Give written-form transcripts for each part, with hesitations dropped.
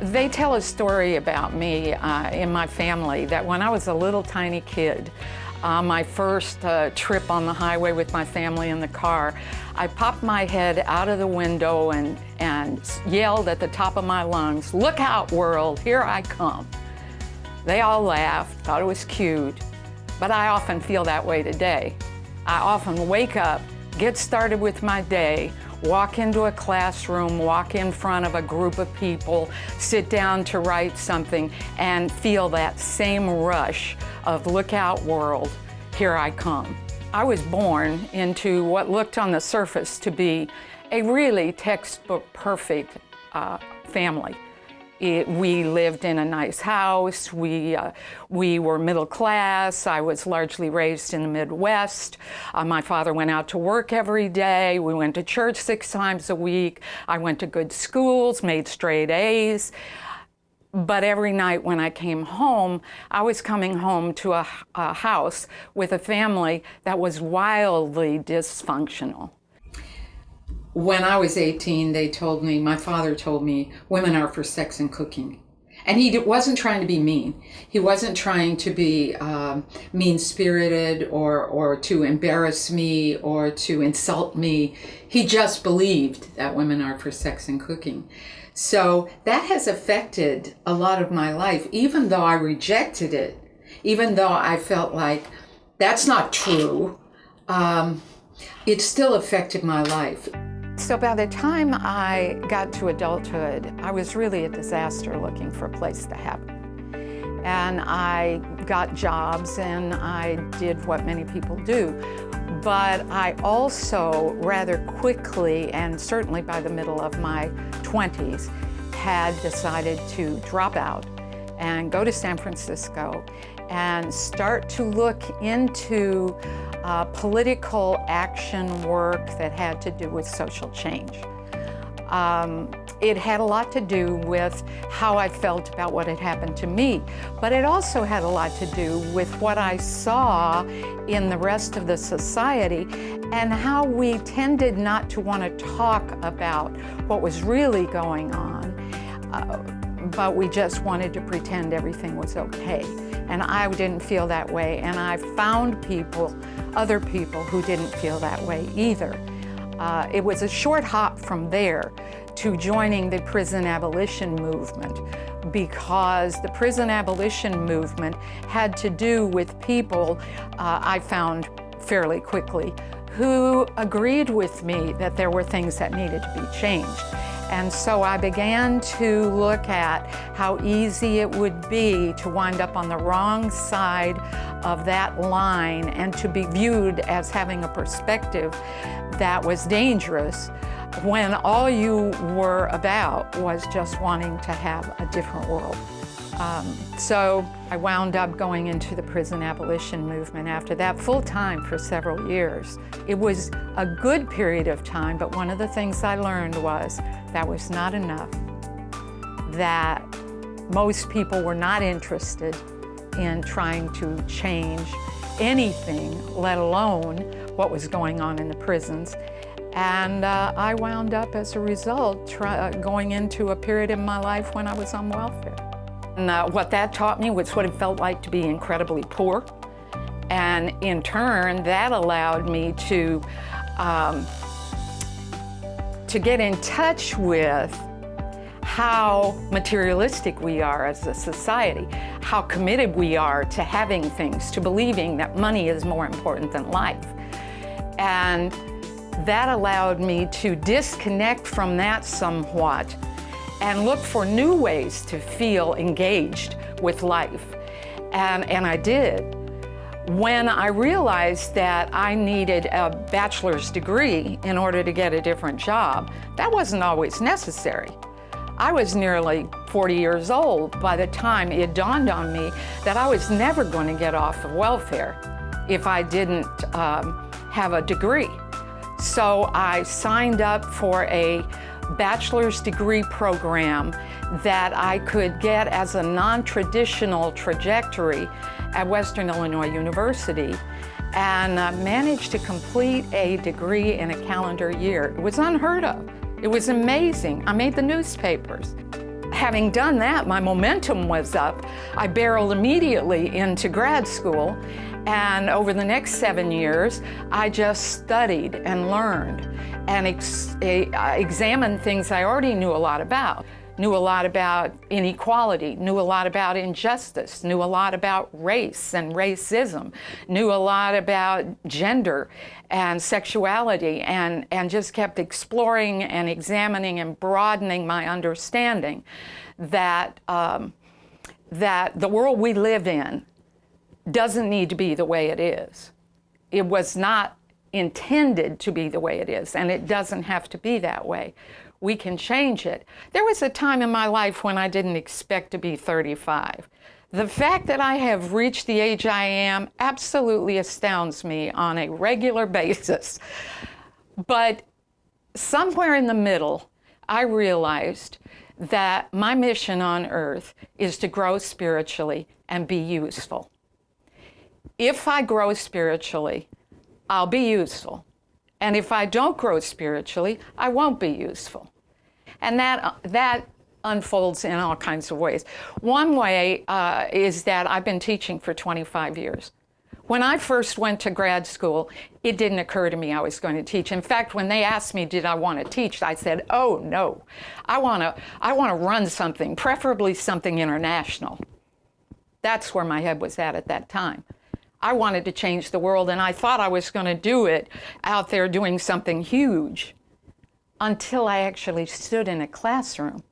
They tell a story about me in my family that when I was a little tiny kid, my first trip on the highway with my family in the car, I popped my head out of the window and yelled at the top of my lungs, "Look out, world, here I come." They all laughed, thought it was cute, but I often feel that way today. I often wake up, get started with my day, walk into a classroom, walk in front of a group of people, sit down to write something, and feel that same rush of look out world, here I come. I was born into what looked on the surface to be a really textbook perfect family. We lived in a nice house, we were middle class, I was largely raised in the Midwest. My father went out to work every day, we went to church 6 times a week, I went to good schools, made straight A's. But every night when I came home, I was coming home to a house with a family that was wildly dysfunctional. When I was 18, my father told me, women are for sex and cooking. And he wasn't trying to be mean. He wasn't trying to be mean-spirited or to embarrass me or to insult me. He just believed that women are for sex and cooking. So that has affected a lot of my life, even though I rejected it, even though I felt like that's not true, it still affected my life. So by the time I got to adulthood, I was really a disaster looking for a place to happen. And I got jobs and I did what many people do. But I also rather quickly, and certainly by the middle of my 20s, had decided to drop out and go to San Francisco and start to look into political action work that had to do with social change. It had a lot to do with how I felt about what had happened to me, but it also had a lot to do with what I saw in the rest of the society and how we tended not to want to talk about what was really going on, but we just wanted to pretend everything was okay. And I didn't feel that way, and I found other people who didn't feel that way either. It was a short hop from there to joining the prison abolition movement, because the prison abolition movement had to do with people I found fairly quickly who agreed with me that there were things that needed to be changed. And so I began to look at how easy it would be to wind up on the wrong side of that line and to be viewed as having a perspective that was dangerous when all you were about was just wanting to have a different world. So I wound up going into the prison abolition movement after that full-time for several years. It was a good period of time, but one of the things I learned was that was not enough, that most people were not interested in trying to change anything, let alone what was going on in the prisons. And I wound up, as a result, going into a period in my life when I was on welfare. And what that taught me was what it felt like to be incredibly poor. And in turn, that allowed me to get in touch with how materialistic we are as a society, how committed we are to having things, to believing that money is more important than life. And that allowed me to disconnect from that somewhat and look for new ways to feel engaged with life. And I did. When I realized that I needed a bachelor's degree in order to get a different job, that wasn't always necessary. I was nearly 40 years old by the time it dawned on me that I was never going to get off of welfare if I didn't have a degree. So I signed up for a bachelor's degree program that I could get as a non-traditional trajectory at Western Illinois University, and managed to complete a degree in a calendar year. It was unheard of. It was amazing. I made the newspapers. having done that, my momentum was up. I barreled immediately into grad school, and over the next 7 years, I just studied and learned and examined things I already knew a lot about. Knew a lot about inequality, knew a lot about injustice, knew a lot about race and racism, knew a lot about gender and sexuality, and just kept exploring and examining and broadening my understanding that, that the world we live in doesn't need to be the way it is. It was not intended to be the way it is, and it doesn't have to be that way. We can change it. There was a time in my life when I didn't expect to be 35. The fact that I have reached the age I am absolutely astounds me on a regular basis. But somewhere in the middle, I realized that my mission on earth is to grow spiritually and be useful. If I grow spiritually, I'll be useful. And if I don't grow spiritually, I won't be useful. And that unfolds in all kinds of ways. One way is that I've been teaching for 25 years. When I first went to grad school, it didn't occur to me I was going to teach. In fact, when they asked me, did I want to teach, I said, oh, no. I want to run something, preferably something international. That's where my head was at that time. I wanted to change the world, and I thought I was going to do it out there doing something huge, until I actually stood in a classroom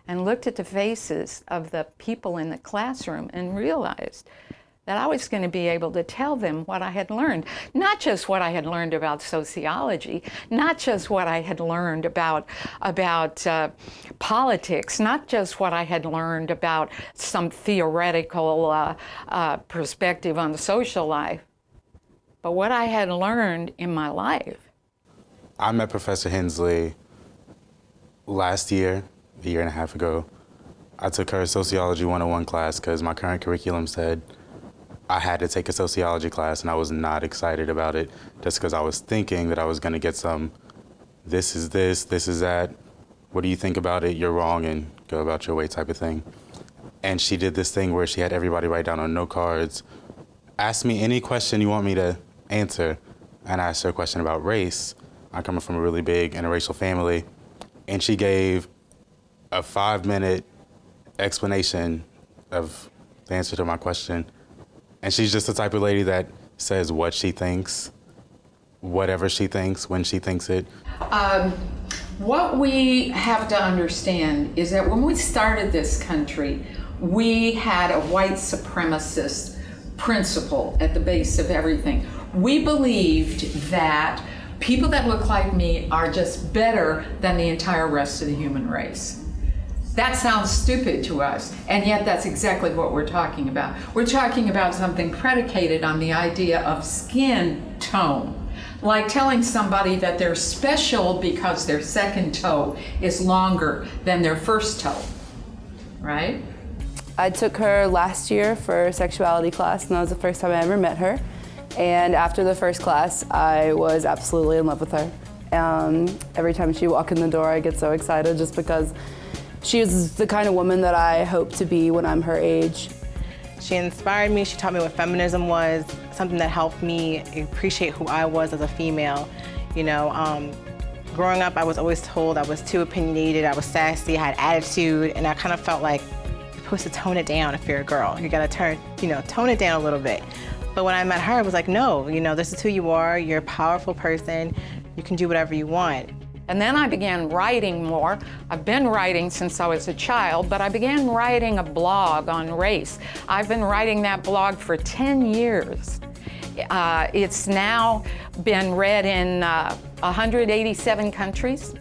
and looked at the faces of the people in the classroom and realized that I was going to be able to tell them what I had learned. Not just what I had learned about sociology, not just what I had learned about politics, not just what I had learned about some theoretical perspective on the social life, but what I had learned in my life. I met Professor Hensley last year, a year and a half ago. I took her Sociology 101 class because my current curriculum said I had to take a sociology class, and I was not excited about it just because I was thinking that I was going to get some, this is this is that, what do you think about it, you're wrong, and go about your way type of thing. And she did this thing where she had everybody write down on note cards, ask me any question you want me to answer, and I asked her a question about race. I come from a really big interracial family, and she gave a 5-minute explanation of the answer to my question. And she's just the type of lady that says what she thinks, whatever she thinks, when she thinks it. What we have to understand is that when we started this country, we had a white supremacist principle at the base of everything. We believed that people that look like me are just better than the entire rest of the human race. That sounds stupid to us, and yet that's exactly what we're talking about. We're talking about something predicated on the idea of skin tone, like telling somebody that they're special because their second toe is longer than their first toe, right? I took her last year for sexuality class, and that was the first time I ever met her. And after the first class, I was absolutely in love with her. Every time she walked in the door, I get so excited just because she is the kind of woman that I hope to be when I'm her age. She inspired me. She taught me what feminism was, something that helped me appreciate who I was as a female. You know, growing up, I was always told I was too opinionated, I was sassy, I had attitude, and I kind of felt like you're supposed to tone it down if you're a girl. You gotta tone it down a little bit. But when I met her, I was like, no, this is who you are. You're a powerful person. You can do whatever you want. And then I began writing more. I've been writing since I was a child, but I began writing a blog on race. I've been writing that blog for 10 years. It's now been read in 187 countries,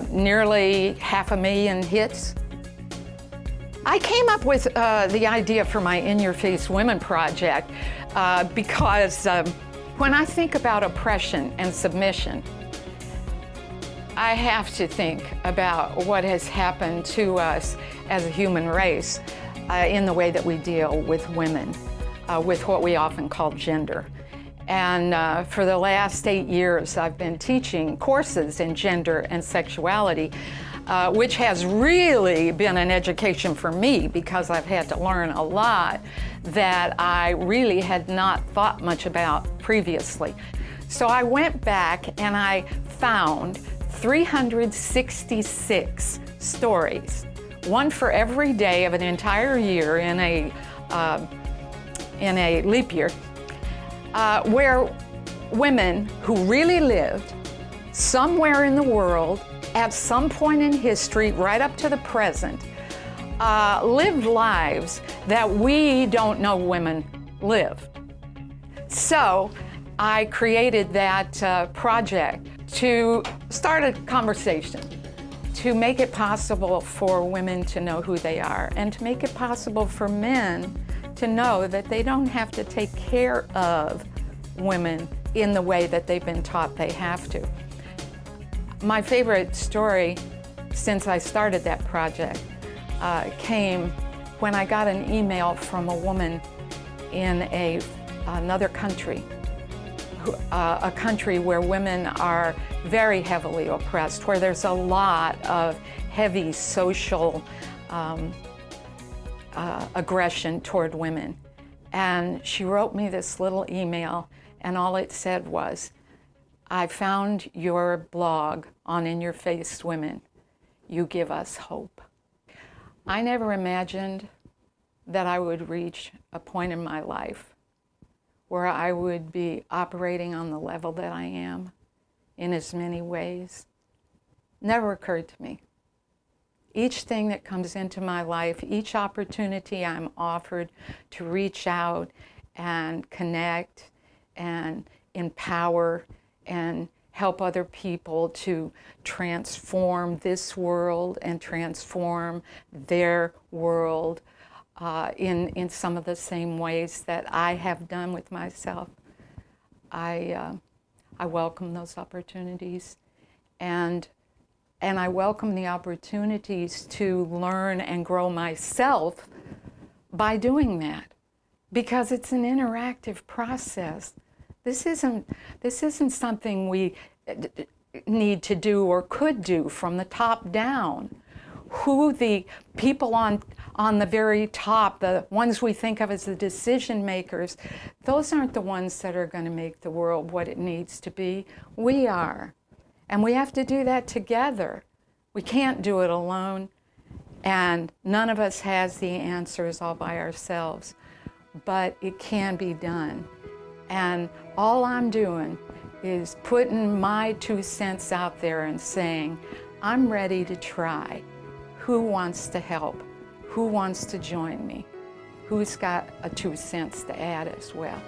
nearly 500,000 hits. I came up with the idea for my In Your Face Women project because when I think about oppression and submission, I have to think about what has happened to us as a human race in the way that we deal with women, with what we often call gender. And for the last 8 years, I've been teaching courses in gender and sexuality. which has really been an education for me because I've had to learn a lot that I really had not thought much about previously. So I went back and I found 366 stories, one for every day of an entire year in a leap year, where women who really lived somewhere in the world at some point in history, right up to the present, lived lives that we don't know women lived. So I created that project to start a conversation, to make it possible for women to know who they are, and to make it possible for men to know that they don't have to take care of women in the way that they've been taught they have to. My favorite story since I started that project came when I got an email from a woman in another country, a country where women are very heavily oppressed, where there's a lot of heavy social aggression toward women. And she wrote me this little email, and all it said was, "I found your blog on In Your Face Women. You give us hope." I never imagined that I would reach a point in my life where I would be operating on the level that I am in as many ways. Never occurred to me. Each thing that comes into my life, each opportunity I'm offered to reach out and connect and empower and help other people to transform this world and transform their world in some of the same ways that I have done with myself. I welcome those opportunities, and I welcome the opportunities to learn and grow myself by doing that, because it's an interactive process. This isn't something we need to do or could do from the top down. Who the people on the very top, the ones we think of as the decision makers, those aren't the ones that are going to make the world what it needs to be. We are. And we have to do that together. We can't do it alone. And none of us has the answers all by ourselves. But it can be done. And all I'm doing is putting my 2 cents out there and saying, I'm ready to try. Who wants to help? Who wants to join me? Who's got a 2 cents to add as well?